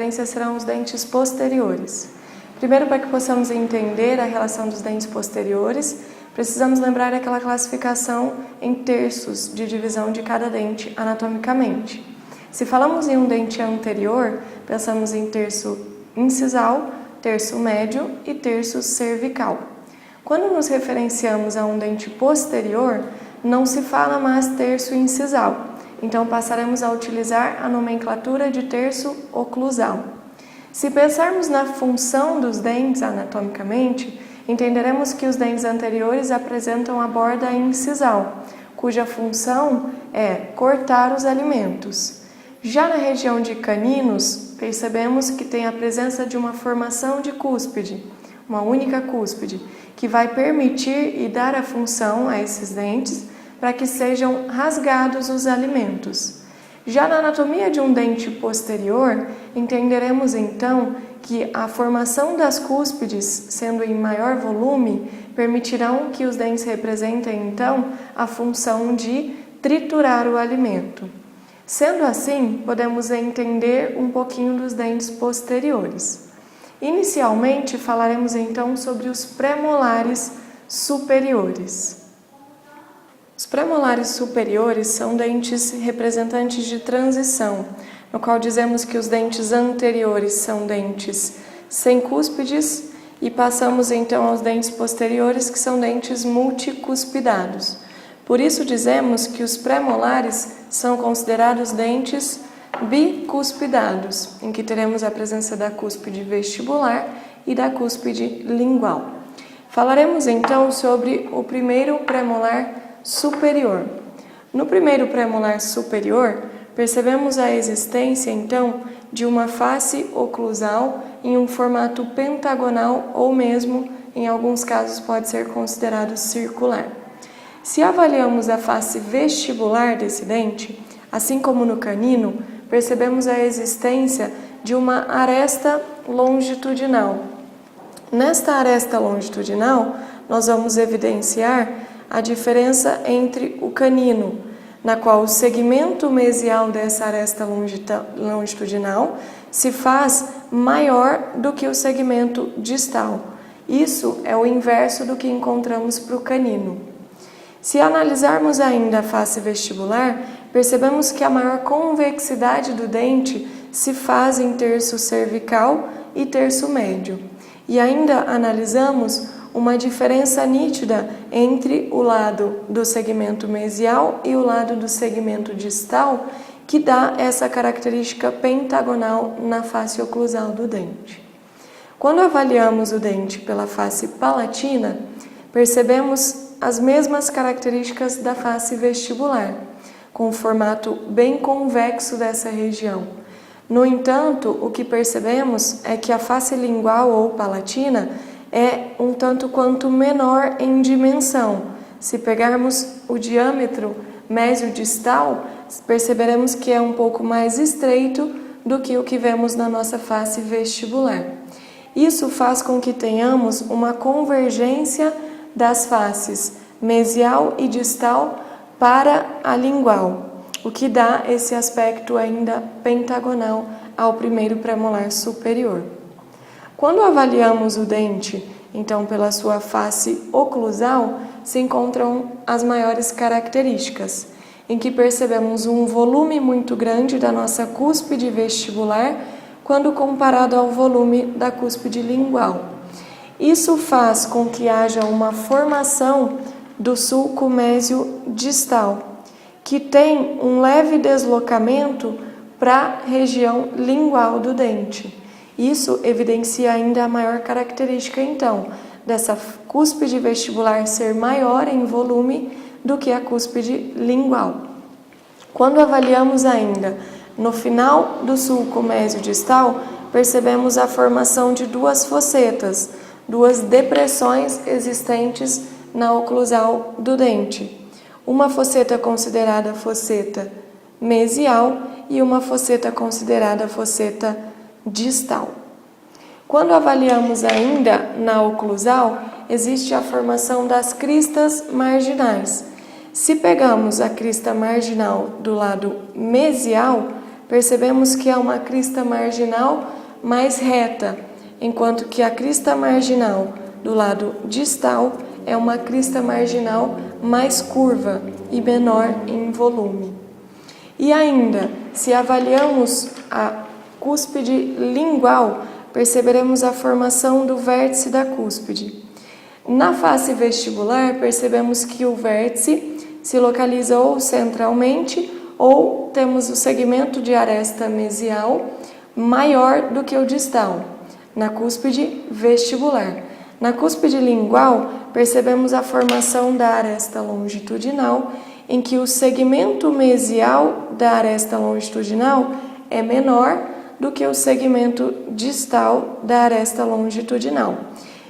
referência serão os dentes posteriores. Primeiro, para que possamos entender a relação dos dentes posteriores, precisamos lembrar aquela classificação em terços de divisão de cada dente anatomicamente. Se falamos em um dente anterior, pensamos em terço incisal, terço médio e terço cervical. Quando nos referenciamos a um dente posterior, não se fala mais terço incisal, então passaremos a utilizar a nomenclatura de terço oclusal. Se pensarmos na função dos dentes anatomicamente, entenderemos que os dentes anteriores apresentam a borda incisal, cuja função é cortar os alimentos. Já na região de caninos, percebemos que tem a presença de uma formação de cúspide, uma única cúspide, que vai permitir e dar a função a esses dentes para que sejam rasgados os alimentos. Já na anatomia de um dente posterior, entenderemos então que a formação das cúspides, sendo em maior volume, permitirão que os dentes representem então a função de triturar o alimento. Sendo assim, podemos entender um pouquinho dos dentes posteriores. Inicialmente, falaremos então sobre os premolares superiores. Os premolares superiores são dentes representantes de transição, no qual dizemos que os dentes anteriores são dentes sem cúspides e passamos então aos dentes posteriores, que são dentes multicuspidados. Por isso dizemos que os premolares são considerados dentes bicuspidados, em que teremos a presença da cúspide vestibular e da cúspide lingual. Falaremos então sobre o primeiro premolar superior. No primeiro premolar superior, percebemos a existência então de uma face oclusal em um formato pentagonal ou mesmo, em alguns casos, pode ser considerado circular. Se avaliamos a face vestibular desse dente, assim como no canino, percebemos a existência de uma aresta longitudinal. Nesta aresta longitudinal, nós vamos evidenciar a diferença entre o canino, na qual o segmento mesial dessa aresta longitudinal se faz maior do que o segmento distal. Isso é o inverso do que encontramos para o canino. Se analisarmos ainda a face vestibular, percebemos que a maior convexidade do dente se faz em terço cervical e terço médio. E ainda analisamos uma diferença nítida entre o lado do segmento mesial e o lado do segmento distal, que dá essa característica pentagonal na face oclusal do dente. Quando avaliamos o dente pela face palatina, percebemos as mesmas características da face vestibular, com o formato bem convexo dessa região. No entanto, o que percebemos é que a face lingual ou palatina é um tanto quanto menor em dimensão. Se pegarmos o diâmetro mesiodistal, perceberemos que é um pouco mais estreito do que o que vemos na nossa face vestibular. Isso faz com que tenhamos uma convergência das faces mesial e distal para a lingual, o que dá esse aspecto ainda pentagonal ao primeiro premolar superior. Quando avaliamos o dente, então, pela sua face oclusal, se encontram as maiores características, em que percebemos um volume muito grande da nossa cúspide vestibular quando comparado ao volume da cúspide lingual. Isso faz com que haja uma formação do sulco mésio distal, que tem um leve deslocamento para a região lingual do dente. Isso evidencia ainda a maior característica, então, dessa cúspide vestibular ser maior em volume do que a cúspide lingual. Quando avaliamos ainda no final do sulco mesiodistal, percebemos a formação de duas fossetas, duas depressões existentes na oclusal do dente. Uma fosseta considerada fosseta mesial e uma fosseta considerada fosseta distal. Quando avaliamos ainda na oclusal, existe a formação das cristas marginais. Se pegamos a crista marginal do lado mesial, percebemos que é uma crista marginal mais reta, enquanto que a crista marginal do lado distal é uma crista marginal mais curva e menor em volume. E ainda, se avaliamos a cúspide lingual, perceberemos a formação do vértice da cúspide. Na face vestibular, percebemos que o vértice se localiza ou centralmente ou temos o segmento de aresta mesial maior do que o distal, na cúspide vestibular. Na cúspide lingual, percebemos a formação da aresta longitudinal, em que o segmento mesial da aresta longitudinal é menor do que o segmento distal da aresta longitudinal.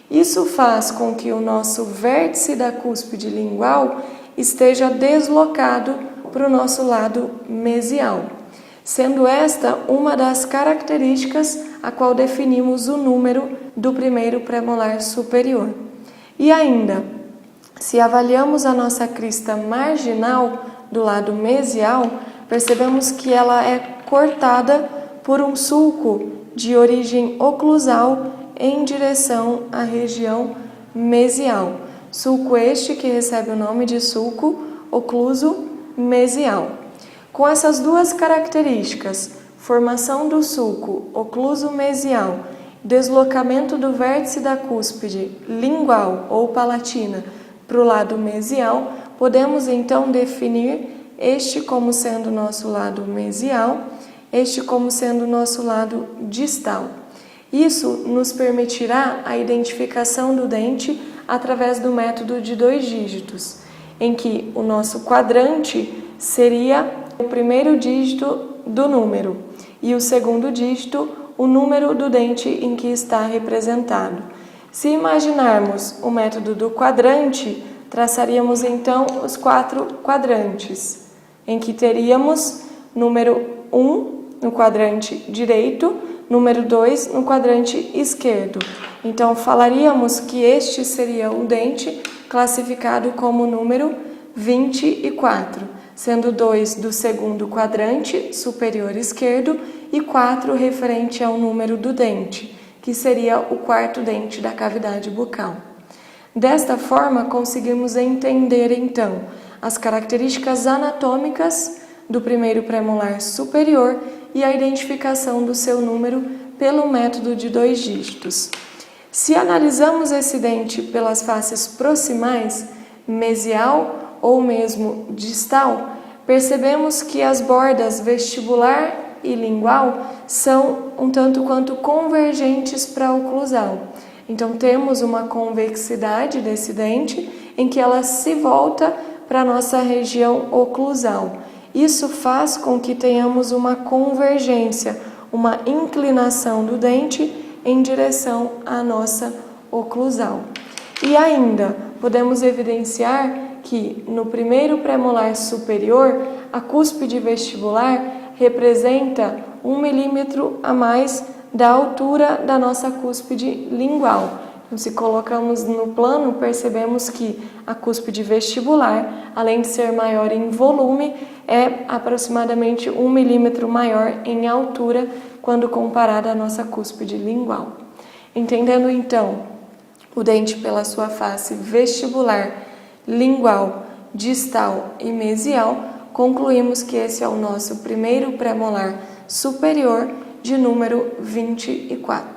Isso faz com que o nosso vértice da cúspide lingual esteja deslocado para o nosso lado mesial, sendo esta uma das características a qual definimos o número do primeiro premolar superior. E ainda, se avaliamos a nossa crista marginal do lado mesial, percebemos que ela é cortada por um sulco de origem oclusal em direção à região mesial. Sulco este que recebe o nome de sulco ocluso mesial. Com essas duas características, formação do sulco ocluso mesial, deslocamento do vértice da cúspide lingual ou palatina para o lado mesial, podemos então definir este como sendo nosso lado mesial, este como sendo nosso lado distal. Isso nos permitirá a identificação do dente através do método de 2 dígitos, em que o nosso quadrante seria o primeiro dígito do número e o segundo dígito o número do dente em que está representado. Se imaginarmos o método do quadrante, traçaríamos então os 4 quadrantes, em que teríamos número 1 no quadrante direito, número 2 no quadrante esquerdo. Então, falaríamos que este seria o dente classificado como número 24, sendo 2 do segundo quadrante superior esquerdo e 4 referente ao número do dente, que seria o 4º dente da cavidade bucal. Desta forma, conseguimos entender, então, as características anatômicas do primeiro premolar superior e a identificação do seu número pelo método de 2 dígitos. Se analisamos esse dente pelas faces proximais, mesial ou mesmo distal, percebemos que as bordas vestibular e lingual são um tanto quanto convergentes para a oclusal. Então, temos uma convexidade desse dente em que ela se volta para a nossa região oclusal. Isso faz com que tenhamos uma convergência, uma inclinação do dente em direção à nossa oclusal. E ainda, podemos evidenciar que no primeiro premolar superior, a cúspide vestibular representa 1 milímetro a mais da altura da nossa cúspide lingual. Então, se colocamos no plano, percebemos que a cúspide vestibular, além de ser maior em volume, é aproximadamente 1 milímetro maior em altura quando comparada à nossa cúspide lingual. Entendendo então o dente pela sua face vestibular, lingual, distal e mesial, concluímos que esse é o nosso primeiro premolar superior de número 24.